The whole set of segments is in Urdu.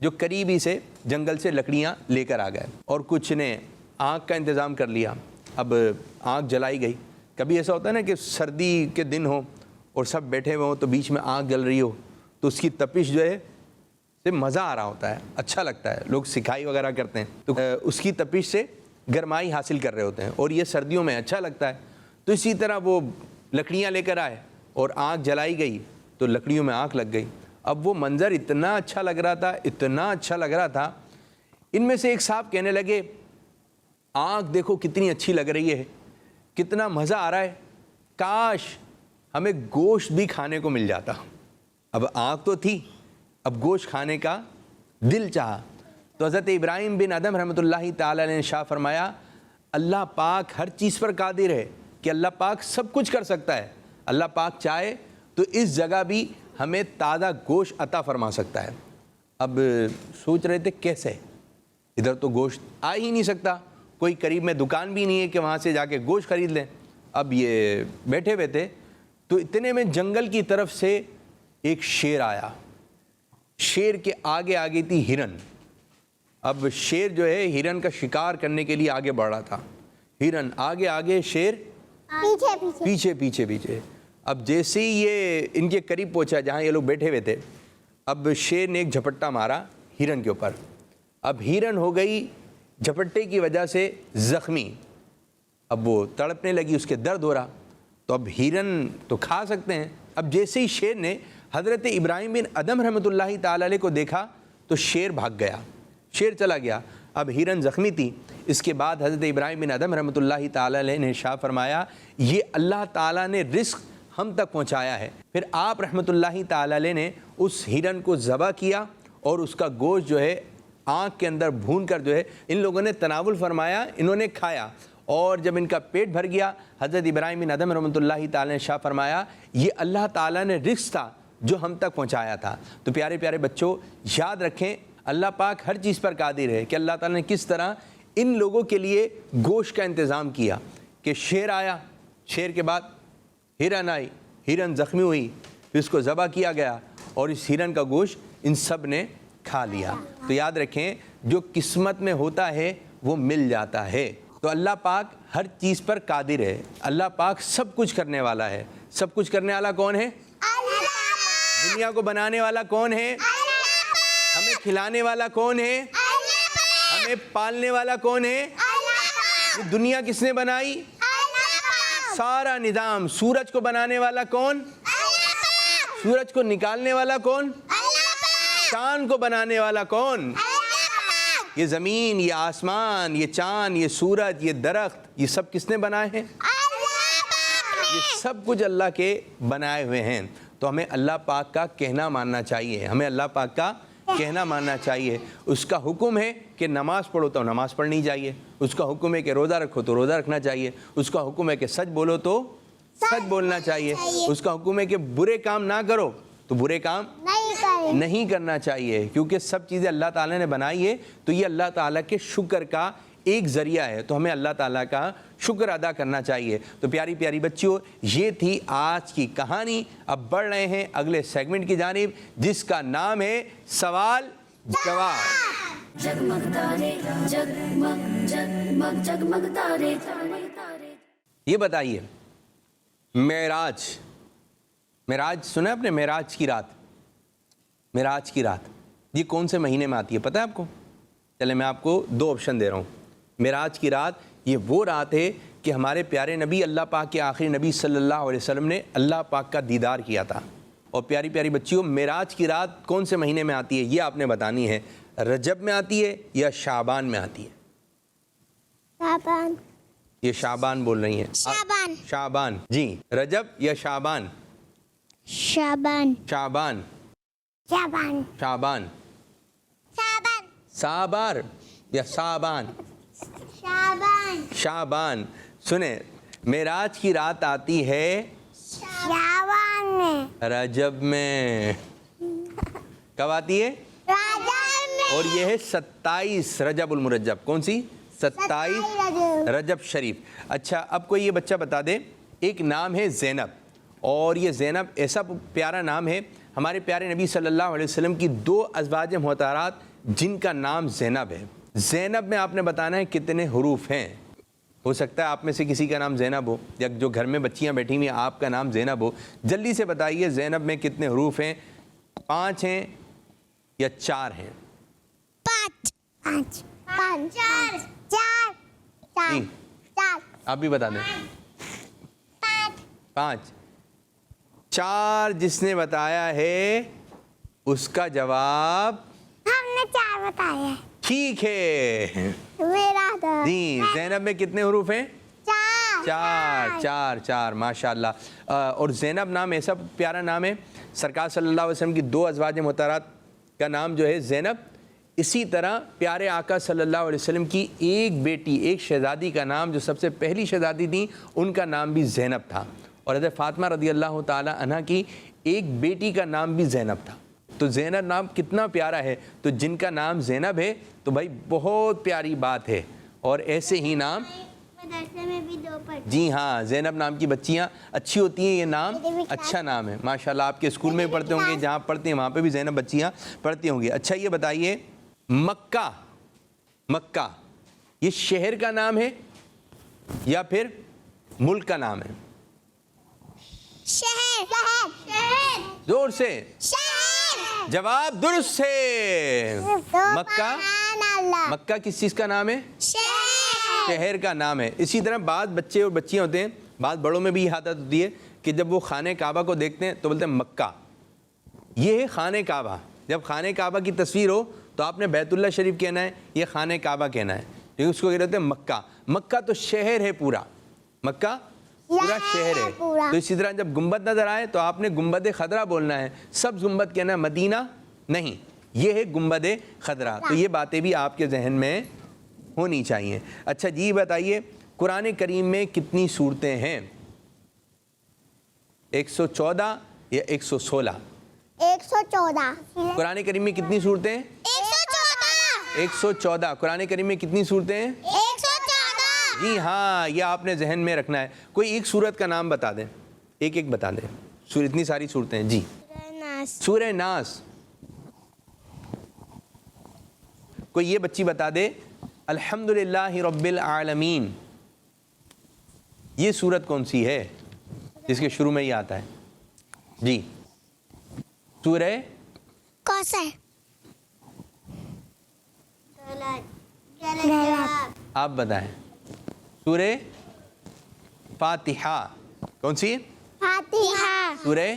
جو قریبی سے جنگل سے لکڑیاں لے کر آ گئے اور کچھ نے آگ کا انتظام کر لیا. اب آگ جلائی گئی. کبھی ایسا ہوتا ہے نا کہ سردی کے دن ہو اور سب بیٹھے ہوئے ہوں تو بیچ میں آگ جل رہی ہو تو اس کی تپش جو ہے سے مزہ آ رہا ہوتا ہے, اچھا لگتا ہے. لوگ سکھائی وغیرہ کرتے ہیں تو اس کی تپش سے گرمائی حاصل کر رہے ہوتے ہیں اور یہ سردیوں میں اچھا لگتا ہے. تو اسی طرح وہ لکڑیاں لے کر آئے اور آگ جلائی گئی تو لکڑیوں میں آگ لگ گئی. اب وہ منظر اتنا اچھا لگ رہا تھا, اتنا اچھا لگ رہا تھا. ان میں سے ایک صاحب کہنے لگے آگ دیکھو کتنی اچھی لگ رہی ہے, کتنا مزہ آ رہا ہے, کاش ہمیں گوشت بھی کھانے کو مل جاتا. اب آگ تو تھی, اب گوشت کھانے کا دل چاہا. تو حضرت ابراہیم بن ادم رحمۃ اللہ تعالی نے شاہ فرمایا اللہ پاک ہر چیز پر قادر ہے, کہ اللہ پاک سب کچھ کر سکتا ہے. اللہ پاک چاہے تو اس جگہ بھی ہمیں تازہ گوشت عطا فرما سکتا ہے. اب سوچ رہے تھے کیسے, ادھر تو گوشت آ ہی نہیں سکتا, کوئی قریب میں دکان بھی نہیں ہے کہ وہاں سے جا کے گوشت خرید لیں. اب یہ بیٹھے ہوئے تھے تو اتنے میں جنگل کی طرف سے ایک شیر آیا. شیر کے آگے آگے تھی ہرن. اب شیر جو ہے ہرن کا شکار کرنے کے لیے آگے بڑھ رہا تھا. ہرن آگے آگے, شیر پیچھے پیچھے پیچھے. اب جیسے ہی یہ ان کے قریب پہنچا جہاں یہ لوگ بیٹھے ہوئے تھے, اب شیر نے ایک جھپٹا مارا ہرن کے اوپر. اب ہرن ہو گئی جھپٹے کی وجہ سے زخمی. اب وہ تڑپنے لگی, اس کے درد ہو رہا. تو اب ہرن تو کھا سکتے ہیں. اب جیسے ہی شیر نے حضرت ابراہیم بن ادم رحمۃ اللہ تعالی علیہ کو دیکھا تو شیر بھاگ گیا, شیر چلا گیا. اب ہرن زخمی تھی. اس کے بعد حضرت ابراہیم بن ادم رحمۃ اللہ تعالی علیہ نے ارشاد فرمایا یہ اللہ تعالیٰ نے رزق ہم تک پہنچایا ہے. پھر آپ رحمۃ اللہ تعالی علیہ نے اس ہرن کو ذبح کیا اور اس کا گوشت جو ہے آنکھ کے اندر بھون کر جو ہے ان لوگوں نے تناول فرمایا, انہوں نے کھایا. اور جب ان کا پیٹ بھر گیا حضرت ابراہیم بن ادم رحمۃ اللہ تعالی نے شاہ فرمایا یہ اللہ تعالیٰ نے رزق تھا جو ہم تک پہنچایا تھا. تو پیارے پیارے بچوں یاد رکھیں اللہ پاک ہر چیز پر قادر ہے, کہ اللہ تعالیٰ نے کس طرح ان لوگوں کے لیے گوشت کا انتظام کیا کہ شیر آیا, شیر کے بعد ہرن آئی, ہرن زخمی ہوئی, پھر اس کو ذبح کیا گیا اور اس ہرن کا گوشت ان سب نے کھا لیا. تو یاد رکھیں جو قسمت میں ہوتا ہے وہ مل جاتا ہے. تو اللہ پاک ہر چیز پر قادر ہے, اللہ پاک سب کچھ کرنے والا ہے. سب کچھ کرنے والا کون ہے؟ دنیا کو بنانے والا کون ہے؟ ہمیں کھلانے والا کون ہے؟ ہمیں پالنے والا کون ہے؟ دنیا کس نے بنائی؟ سارا نظام. سورج کو بنانے والا کون؟ سورج کو نکالنے والا کون؟ چاند کو بنانے والا کون؟ یہ زمین, یہ آسمان, یہ چاند, یہ سورج, یہ درخت, یہ سب کس نے بنائے ہیں؟ یہ سب کچھ اللہ کے بنائے ہوئے ہیں. تو ہمیں اللہ پاک کا کہنا ماننا چاہیے, ہمیں اللہ پاک کا کہنا ماننا چاہیے. اس کا حکم ہے کہ نماز پڑھو تو نماز پڑھنی چاہیے, اس کا حکم ہے کہ روزہ رکھو تو روزہ رکھنا چاہیے, اس کا حکم ہے کہ سچ بولو تو سچ بولنا چاہیے, اس کا حکم ہے کہ برے کام نہ کرو تو برے کام نہیں کرنا چاہیے. کیونکہ سب چیزیں اللہ تعالیٰ نے بنائی ہے تو یہ اللہ تعالیٰ کے شکر کا ایک ذریعہ ہے, تو ہمیں اللہ تعالیٰ کا شکر ادا کرنا چاہیے. تو پیاری پیاری بچیوں یہ تھی آج کی کہانی. اب بڑھ رہے ہیں اگلے سیگمنٹ کی جانب جس کا نام ہے سوال جواب. جگمگ تارے جگمگ جگمگ جگمگ تارے. یہ بتائیے معراج, معراج سنا آپ نے؟ معراج کی رات, معراج کی رات یہ کون سے مہینے میں آتی ہے پتہ ہے آپ کو؟ چلے میں آپ کو دو آپشن دے رہا ہوں. معراج کی رات یہ وہ رات ہے کہ ہمارے پیارے نبی اللہ پاک کے آخری نبی صلی اللہ علیہ وسلم نے اللہ پاک کا دیدار کیا تھا. اور پیاری پیاری بچیوں معراج کی رات کون سے مہینے میں آتی ہے یہ آپ نے بتانی ہے. رجب میں آتی ہے یا شعبان میں آتی ہے؟ شعبان. یہ شعبان بول رہی ہیں. شعبان. شعبان. جی رجب یا شعبان؟ شعبان. شعبان. شعبان. شعبان. شعبان. صابر یا صابان؟ شعبان. شعبان. سنیں معراج کی رات آتی ہے شعبان میں. رجب میں. کب آتی ہے؟ رجب میں. اور یہ ہے 27 رجب المرجب. کون سی؟ 27 رجب شریف. اچھا اب کوئی یہ بچہ بتا دے, ایک نام ہے زینب, اور یہ زینب ایسا پیارا نام ہے, ہمارے پیارے نبی صلی اللہ علیہ وسلم کی 2 ازواج مطہرات جن کا نام زینب ہے. زینب میں آپ نے بتانا ہے کتنے حروف ہیں. ہو سکتا ہے آپ میں سے کسی کا نام زینب ہو, یا جو گھر میں بچیاں بیٹھی ہوئی ہیں آپ کا نام زینب ہو. جلدی سے بتائیے زینب میں کتنے حروف ہیں, 5 ہیں یا 4 ہیں؟ 5 5 5 4 4 جی 4 آپ بھی بتا دیں. 5 4 جس نے بتایا ہے اس کا جواب ہم نے 4 بتایا. ٹھیک ہے. میرا تو جی زینب میں کتنے حروف ہیں؟ 4 ماشاء اللہ. اور زینب نام ایسا پیارا نام ہے. سرکار صلی اللہ علیہ وسلم کی 2 ازواج مطہرات کا نام جو ہے زینب. اسی طرح پیارے آقا صلی اللہ علیہ وسلم کی ایک بیٹی, ایک شہزادی کا نام جو سب سے پہلی شہزادی تھیں, ان کا نام بھی زینب تھا. اور حضرت فاطمہ رضی اللہ تعالی عنہ کی ایک بیٹی کا نام بھی زینب تھا. تو زینب نام کتنا پیارا ہے. تو جن کا نام زینب ہے تو بھائی بہت پیاری بات ہے. اور ایسے ہی نام مدرسے میں بھی 2 پڑھتے. جی ہاں, زینب نام کی بچیاں اچھی ہوتی ہیں. یہ نام اچھا نام ہے ماشاءاللہ. آپ کے اسکول میں بھی پڑھتے ہوں گے, جہاں پڑھتے ہیں وہاں پہ بھی زینب بچیاں پڑھتی ہوں گی. اچھا یہ بتائیے مکہ, مکہ یہ شہر کا نام ہے یا پھر ملک کا نام ہے؟ شہر زور سے شہر. جواب درست ہے. مکہ, مکہ کس چیز کا نام ہے؟ شہر کا نام ہے. اسی طرح بعض بچے اور بچیاں ہوتے ہیں, بعض بڑوں میں بھی یہ عادت ہوتی ہے کہ جب وہ خانہ کعبہ کو دیکھتے ہیں تو بولتے ہیں مکہ. یہ ہے خانہ کعبہ. جب خانہ کعبہ کی تصویر ہو تو آپ نے بیت اللہ شریف کہنا ہے, یہ خانہ کعبہ کہنا ہے. کیونکہ اس کو کہتے ہیں مکہ. مکہ تو شہر ہے پورا, مکہ پورا شہر ہے. تو اسی طرح جب گنبد نظر آئے تو آپ نے گنبد خضرا بولنا ہے, سب گنبد کہنا ہے, مدینہ نہیں, یہ ہے گنبد خضرا. تو یہ باتیں بھی آپ کے ذہن میں ہونی چاہیے. اچھا جی بتائیے قرآن کریم میں کتنی صورتیں ہیں؟ 114 یا 116؟ 114. قرآن کریم میں کتنی صورتیں ہیں؟ 114. قرآن کریم میں کتنی صورتیں ہیں؟ 114. جی ہاں, یہ آپ نے ذہن میں رکھنا ہے. کوئی ایک صورت کا نام بتا دیں, ایک ایک بتا دیں. اتنی ساری صورتیں ہیں. جی سورہ ناس. کوئی یہ بچی بتا دے الحمدللہ رب العالمین, یہ صورت کون سی ہے جس کے شروع میں یہ آتا ہے؟ جی سورہ کوثر. آپ بتائیں. سورہ فاتحہ کون سی ہے؟ فاتحہ. سورہ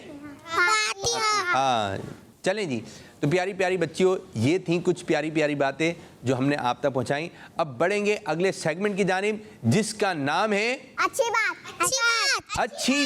فاتحہ. ہاں. چلیں جی, تو پیاری پیاری بچیوں, یہ تھیں کچھ پیاری پیاری باتیں جو ہم نے آپ تک پہنچائیں. اب بڑھیں گے اگلے سیگمنٹ کی جانب جس کا نام ہے اچھی بات. اچھی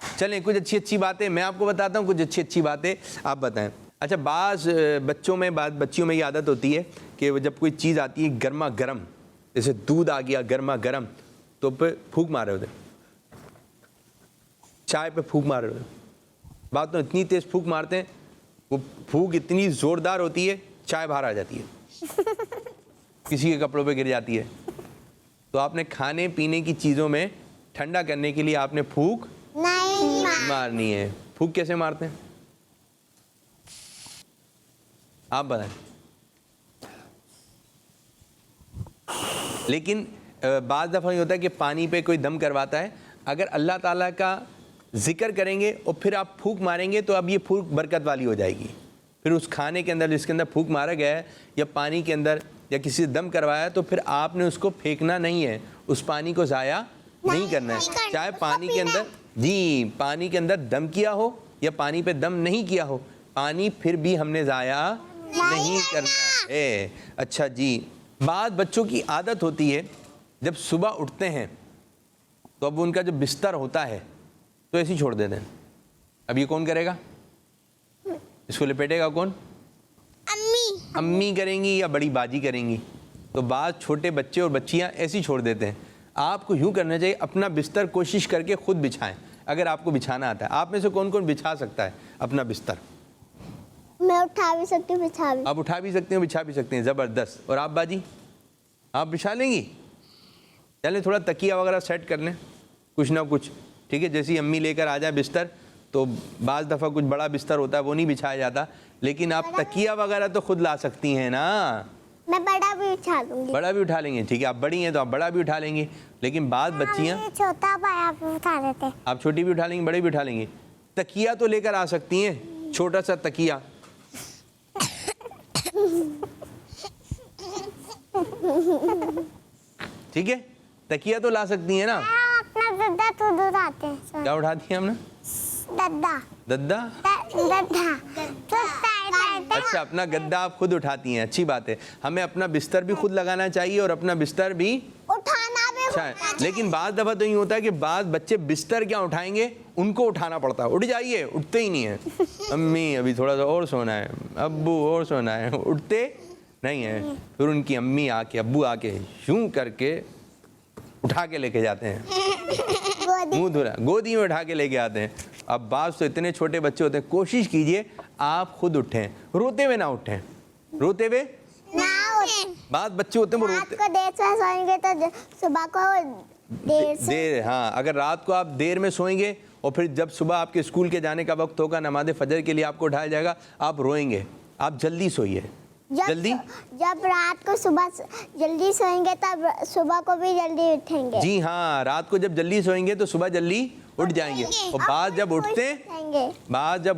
چلیں کچھ اچھی اچھی باتیں میں آپ کو بتاتا ہوں, کچھ اچھی اچھی باتیں آپ بتائیں. اچھا بعض بچوں میں, بعض بچیوں میں یہ عادت ہوتی ہے کہ جب کوئی چیز آتی ہے گرما گرم, جیسے دودھ آ گیا گرما گرم, تو پہ پھونک مارے ہوتے, چائے پہ پھونک مارے ہوتے. بات تو اتنی تیز پھونک مارتے ہیں, وہ پھونک اتنی زوردار ہوتی ہے چائے باہر آ جاتی ہے, کسی کے کپڑوں پہ گر جاتی ہے. تو آپ نے کھانے پینے کی چیزوں میں ٹھنڈا کرنے کے لیے آپ نے پھونک نہیں مارنی ہے. پھونک کیسے مارتے ہیں آپ بتائیں؟ لیکن بعض دفعہ یہ ہوتا ہے کہ پانی پہ کوئی دم کرواتا ہے, اگر اللہ تعالیٰ کا ذکر کریں گے اور پھر آپ پھونک ماریں گے تو اب یہ پھونک برکت والی ہو جائے گی. پھر اس کھانے کے اندر جس کے اندر پھونک مارا گیا ہے یا پانی کے اندر یا کسی سے دم کروایا, تو پھر آپ نے اس کو پھینکنا نہیں ہے, اس پانی کو ضائع نہیں کرنا ہے. چاہے پانی کے اندر, جی پانی کے اندر دم کیا ہو یا پانی پہ دم نہیں کیا ہو, پانی پھر بھی ہم نے ضائع نہیں کرنا ہے. اچھا جی, بعض بچوں کی عادت ہوتی ہے جب صبح اٹھتے ہیں تو اب ان کا جو بستر ہوتا ہے تو ایسے ہی چھوڑ دیتے ہیں. اب یہ کون کرے گا, اس کو لپیٹے گا کون؟ امی کریں گی یا بڑی باجی کریں گی. تو بعض چھوٹے بچے اور بچیاں ایسے ہی چھوڑ دیتے ہیں. آپ کو یوں کرنا چاہیے, اپنا بستر کوشش کر کے خود بچھائیں اگر آپ کو بچھانا آتا ہے. آپ میں سے کون کون بچھا سکتا ہے اپنا بستر؟ میں اٹھا بھی سکتی ہوں, بچھا بھی. آپ اٹھا بھی سکتے ہیں, بچھا بھی سکتے ہیں, زبردست. اور آپ باجی آپ بچھا لیں گی؟ چلیں تھوڑا تکیہ وغیرہ سیٹ کر لیں کچھ نہ کچھ, ٹھیک ہے. جیسی امی لے کر آ جائیں بستر تو بعض دفعہ کچھ بڑا بستر ہوتا ہے وہ نہیں بچھایا جاتا, لیکن آپ تکیہ وغیرہ تو خود لا سکتی ہیں نا. میں بڑا بھی اٹھا لوں گی. بڑا بھی اٹھا لیں گے, ٹھیک ہے, آپ بڑی ہیں تو آپ بڑا بھی اٹھا لیں گے, لیکن بعض بچیاں چھوٹا بڑا بھی اٹھا لیتے. آپ چھوٹی بھی اٹھا لیں گے, بڑے بھی اٹھا لیں گے. تکیہ تو لے کر آ سکتی ہیں, چھوٹا سا تکیہ. ٹھیک ہے, تکیہ تو لا سکتی ہیں نا. اپنا ددا خود اٹھاتے ہیں. کیا اٹھاتی ہیں ہم نے؟ ددا ددا. ددا. اچھا, اپنا گدا آپ خود اٹھاتی ہیں, اچھی بات ہے. ہمیں اپنا بستر بھی خود لگانا چاہیے اور اپنا بستر بھی اٹھانا بھی. اچھا ہے. لیکن بعض دفعہ تو یہ ہوتا ہے کہ بعض بچے بستر کیا اٹھائیں گے, ان کو اٹھانا پڑتا ہے. اٹھ جائیے, اٹھتے ہی نہیں ہیں. امی ابھی تھوڑا سا اور سونا ہے, ابو اور سونا ہے, اٹھتے نہیں ہیں. پھر ان کی امی آ کے, ابو آ کے یوں کر کے اٹھا کے لے کے جاتے ہیں, منہ دھلا گودی میں اٹھا کے لے کے آتے ہیں. اب بعض تو اتنے چھوٹے بچے ہوتے ہیں, کوشش کیجئے آپ خود اٹھیں, روتے ہوئے نہ اٹھیں, روتے ہوئے. بعض بچے ہوتے ہیں وہ روتے کو دیر سے سوئیں گے تو صبح کو دیر سے. دیر, ہاں, اگر رات کو آپ دیر میں سوئیں گے اور پھر جب صبح آپ کے اسکول کے جانے کا وقت ہوگا, نماز فجر کے لیے آپ کو اٹھایا جائے گا, آپ روئیں گے. آپ جلدی سوئیے, جلدی. جب رات کو صبح جلدی سوئیں گے تب صبح کو بھی جلدی اٹھیں گے. جی ہاں, رات کو جب جلدی سوئیں گے تو صبح جلدی اٹھ جائیں گے. اور بعض جب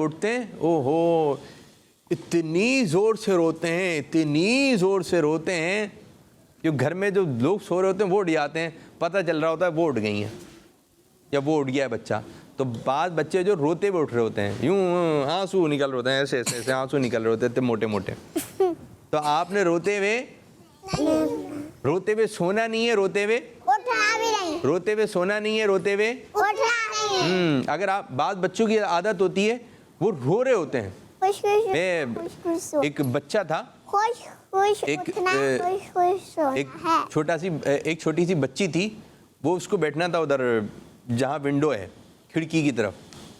اٹھتے ہیں او ہو اتنی زور سے روتے ہیں, اتنی زور سے روتے ہیں کہ گھر میں جو لوگ سو رہے ہوتے ہیں وہ اٹھ جاتے ہیں, پتہ چل رہا ہوتا ہے وہ اٹھ گئی ہیں یا وہ اٹھ گیا ہے بچہ. تو بعض بچے جو روتے ہوئے اٹھ رہے ہوتے ہیں, یوں آنسو نکل رہے ہوتے ہیں, ایسے ایسے ایسے آنسو نکل رہے ہوتے ہیں موٹے موٹے. تو آپ نے روتے ہوئے سونا نہیں ہے, روتے ہوئے سونا نہیں ہے, روتے ہوئے. اگر آپ, بعض بچوں کی عادت ہوتی ہے وہ رو رہے ہوتے ہیں. ایک بچہ تھا, ایک چھوٹی سی بچی تھی, وہ اس کو بیٹھنا تھا ادھر جہاں ونڈو ہے کھڑکی کی طرف.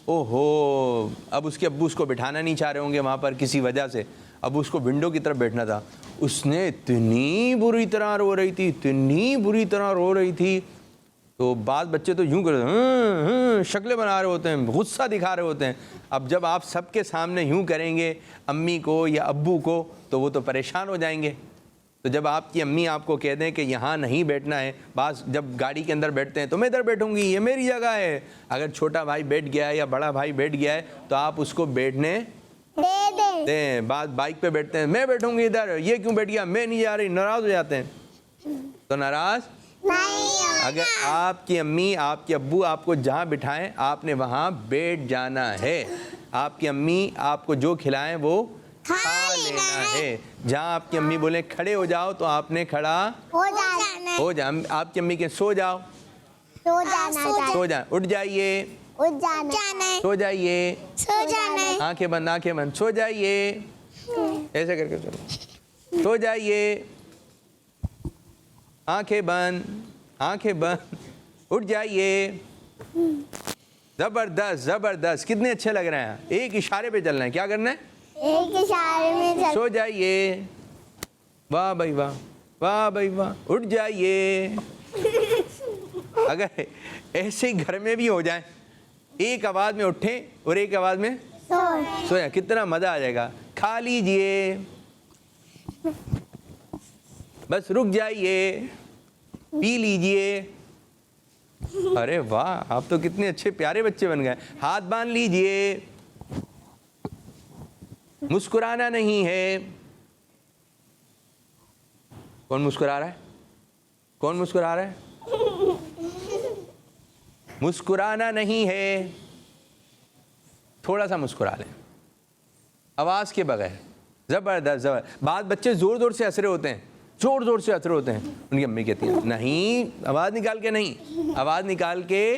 او ہو, اب اس کے ابو اس کو بٹھانا نہیں چاہ رہے ہوں گے وہاں پر کسی وجہ سے, اب اس کو ونڈو کی طرف بیٹھنا تھا. اس نے اتنی بری طرح رو رہی تھی, اتنی بری طرح رو رہی تھی. تو بعض بچے تو یوں کر شکلیں بنا رہے ہوتے ہیں, غصہ دکھا رہے ہوتے ہیں. اب جب آپ سب کے سامنے یوں کریں گے امی کو یا ابو کو تو وہ تو پریشان ہو جائیں گے. تو جب آپ کی امی آپ کو کہہ دیں کہ یہاں نہیں بیٹھنا ہے, بعض جب گاڑی کے اندر بیٹھتے ہیں تو میں ادھر بیٹھوں گی, یہ میری جگہ ہے. اگر چھوٹا بھائی بیٹھ گیا ہے یا بڑا بھائی بیٹھ گیا ہے تو آپ اس کو بیٹھنے دیں. بعض بائک پہ بیٹھتے ہیں, میں بیٹھوں گی ادھر, یہ کیوں بیٹھ گیا, میں نہیں جا رہی, ناراض ہو جاتے ہیں. تو ناراض اگر آپ کی امی آپ کے ابو آپ کو جہاں بٹھائیں آپ نے وہاں بیٹھ جانا ہے. آپ کی امی آپ کو جو کھلائیں وہ کھا لینا ہے. جہاں آپ کی امی بولیں کھڑے ہو جاؤ تو آپ نے کھڑا ہو جا. آپ کی امی کہ سو جاؤ, سو جائیں, اٹھ جائیے, سو جائیے, آنکھیں بند, سو جائیے, ایسے کر کے چلو, سو جائیے, آنکھیں بند, اٹھ جائیے. زبردست زبردست, کتنے اچھے لگ رہے ہیں. ایک اشارے پہ چلنا ہے, کیا کرنا ہے, ایک اشارے میں سو جائیے. واہ بھائی واہ, واہ بھائی واہ, اٹھ جائیے. اگر ایسے ہی گھر میں بھی ہو جائیں, ایک آواز میں اٹھیں اور ایک آواز میں سویا, کتنا مزہ آ جائے گا. کھا لیجئے, بس رک جائیے, پی لیجئے. ارے واہ, آپ تو کتنے اچھے پیارے بچے بن گئے. ہاتھ باندھ لیجئے, مسکرانا نہیں ہے. کون مسکرا رہا ہے, کون مسکرا رہا ہے, مسکرانا نہیں ہے. تھوڑا سا مسکرا لیں آواز کے بغیر. زبردست زبردست. بعض بچے زور زور سے ہنس رہے ہوتے ہیں, زور زور سے ہنس رہے ہوتے ہیں. ان کی امی کہتی ہیں نہیں, آواز نکال کے نہیں, آواز نکال کے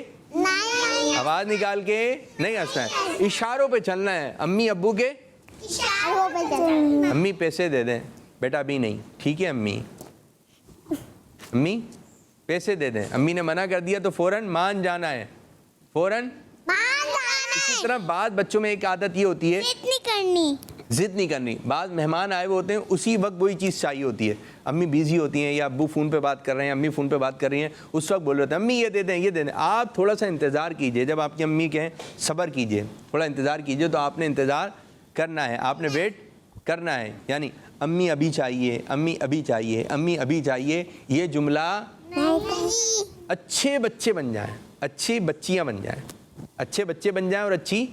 نہیں ہنسنا ہے, اشاروں پہ چلنا ہے. امی ابو کے امی پیسے دے دیں بیٹا, ابھی نہیں, ٹھیک ہے امی پیسے دے دیں. امی نے منع کر دیا تو فوراً مان جانا ہے, فوراً. اسی طرح بعض بچوں میں ایک عادت یہ ہوتی ہے, ضد نہیں کرنی. بعض مہمان آئے ہوئے ہوتے ہیں, اسی وقت وہی چیز چاہیے ہوتی ہے. امی بیزی ہوتی ہیں یا ابو فون پہ بات کر رہے ہیں, امی فون پہ بات کر رہی ہیں, اس وقت بول رہے ہوتے ہیں امی یہ دے دیں یہ دے دیں. آپ تھوڑا سا انتظار کیجئے, جب آپ کی امی کہیں صبر کیجئے, تھوڑا انتظار کیجئے, تو آپ نے انتظار کرنا ہے, آپ نے ویٹ کرنا ہے. یعنی امی ابھی چاہیے, امی ابھی چاہیے, امی ابھی چاہیے, یہ جملہ اچھے بچے بن جائیں, اچھی بچیاں بن جائیں, اچھے بچے بن جائیں اور اچھی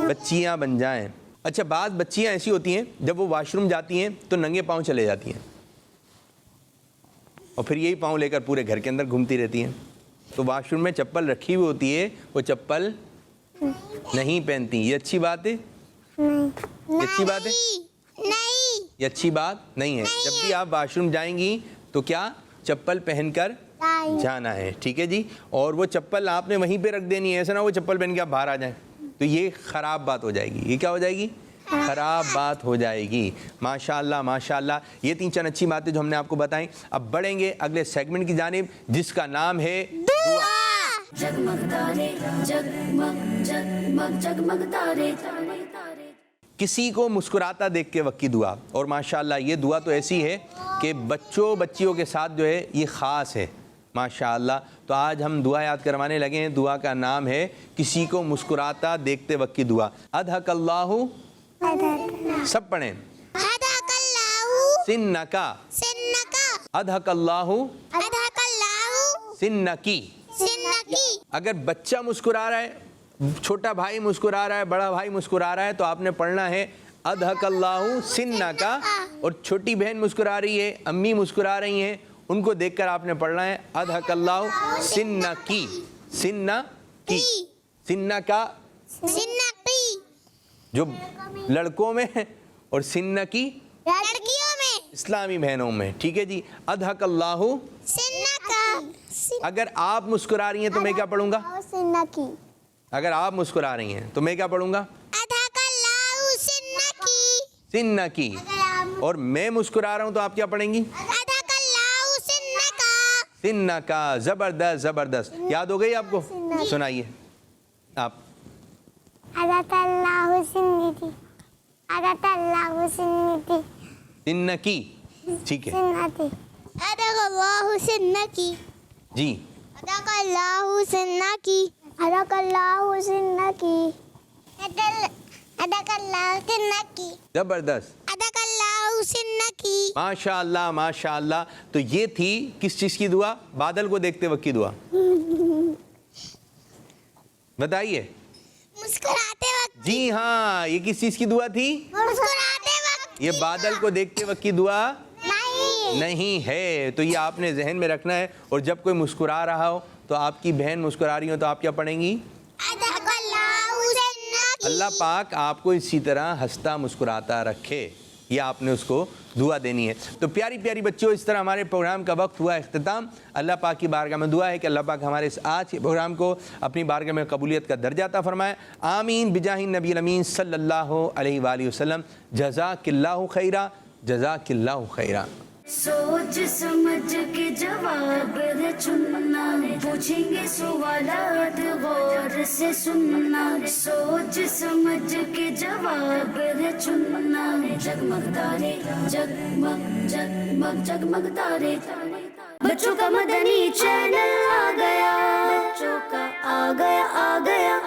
بچیاں بن جائیں. اچھا, بعض بچیاں ایسی ہوتی ہیں جب وہ واش روم جاتی ہیں تو ننگے پاؤں چلے جاتی ہیں اور پھر یہی پاؤں لے کر پورے گھر کے اندر گھومتی رہتی ہیں. تو واش روم میں چپل رکھی ہوئی ہوتی ہے, وہ چپل نہیں پہنتی. یہ اچھی بات ہے؟ یہ اچھی بات ہے؟ یہ اچھی بات نہیں ہے. جب بھی آپ واش روم جائیں گی تو کیا چپل پہن کر جانا ہے, ٹھیک ہے جی. اور وہ چپل آپ نے وہیں پہ رکھ دینی ہے, ایسا نہ وہ چپل پہن کے آپ باہر آ جائیں, تو یہ خراب بات ہو جائے گی. یہ کیا ہو جائے گی؟ خراب بات ہو جائے گی. ماشاءاللہ ماشاءاللہ, یہ 3-4 اچھی باتیں جو ہم نے آپ کو بتائیں. اب بڑھیں گے اگلے سیگمنٹ کی جانب جس کا نام ہے دعا. جگمگ تارے جگمگ جگمگ جگمگ تارے. کسی کو مسکراتا دیکھ کے وقت کی دعا. اور ماشاءاللہ یہ دعا تو ایسی ہے کہ بچوں بچیوں کے ساتھ جو ہے یہ خاص ہے ماشاءاللہ. تو آج ہم دعا یاد کروانے لگے ہیں. دعا کا نام ہے کسی کو مسکراتا دیکھتے وقت کی دعا. اضحک اللہ, سب پڑھیں, سنکا, اضحک اللہ سنکی. اگر بچہ مسکرا رہا ہے, چھوٹا بھائی مسکرا رہا ہے, بڑا بھائی مسکرا رہا ہے, تو آپ نے پڑھنا ہے اضحک اللہ سنکا. اور چھوٹی بہن مسکرا رہی ہے, امی مسکرا رہی ہیں, ان کو دیکھ کر آپ نے پڑھنا ہے اضحک اللہ سنکی. سنکی, سنکا جو لڑکوں میں اور سنکی اسلامی بہنوں میں, ٹھیک ہے جی. اضحک اللہ. اگر آپ مسکرا رہی ہیں تو میں کیا پڑھوں گا؟ اگر آپ مسکرا رہی ہیں تو میں کیا پڑھوں گا؟ سنکی. اور میں مسکرا رہا ہوں تو آپ کیا پڑھیں گی؟ سنکا. زبردست زبردست, یاد ہو گئی آپ کو؟ سنائیے آپ. سنکی, ٹھیک ہے جی. زبردست, ماشاء اللہ ماشاء اللہ. تو یہ تھی کس چیز کی دعا؟ بادل کو دیکھتے وقت کی دعا. بتائیے. مسکراتے وقت. جی ہاں, یہ کس چیز کی دعا تھی؟ مسکراتے وقت. یہ بادل کو دیکھتے وقت کی دعا نہیں ہے. تو یہ آپ نے ذہن میں رکھنا ہے. اور جب کوئی مسکرا رہا ہو تو آپ کی بہن مسکرا رہی ہو تو آپ کیا پڑھیں گی؟ اللہ پاک آپ کو اسی طرح ہنستا مسکراتا رکھے, یہ آپ نے اس کو دعا دینی ہے. تو پیاری پیاری بچوں, اس طرح ہمارے پروگرام کا وقت ہوا اختتام. اللہ پاک کی بارگاہ میں دعا ہے کہ اللہ پاک ہمارے اس آج کے پروگرام کو اپنی بارگاہ میں قبولیت کا درجہ عطا فرمائے. آمین بجاہ نبی الامین صلی اللہ علیہ وآلہ وسلم. جزاک اللہ خیرہ, جزاک اللہ خیرہ. سوچ سمجھ کے جواب ہے چننا, پوچھیں گے سوالات غور سے سننا. سوچ سمجھ کے جواب ہے چننا. جگمگ تارے جگمگ جگمگ جگمگ تارے. بچوں کا مدنی چینل آ گیا, بچوں کا آ گیا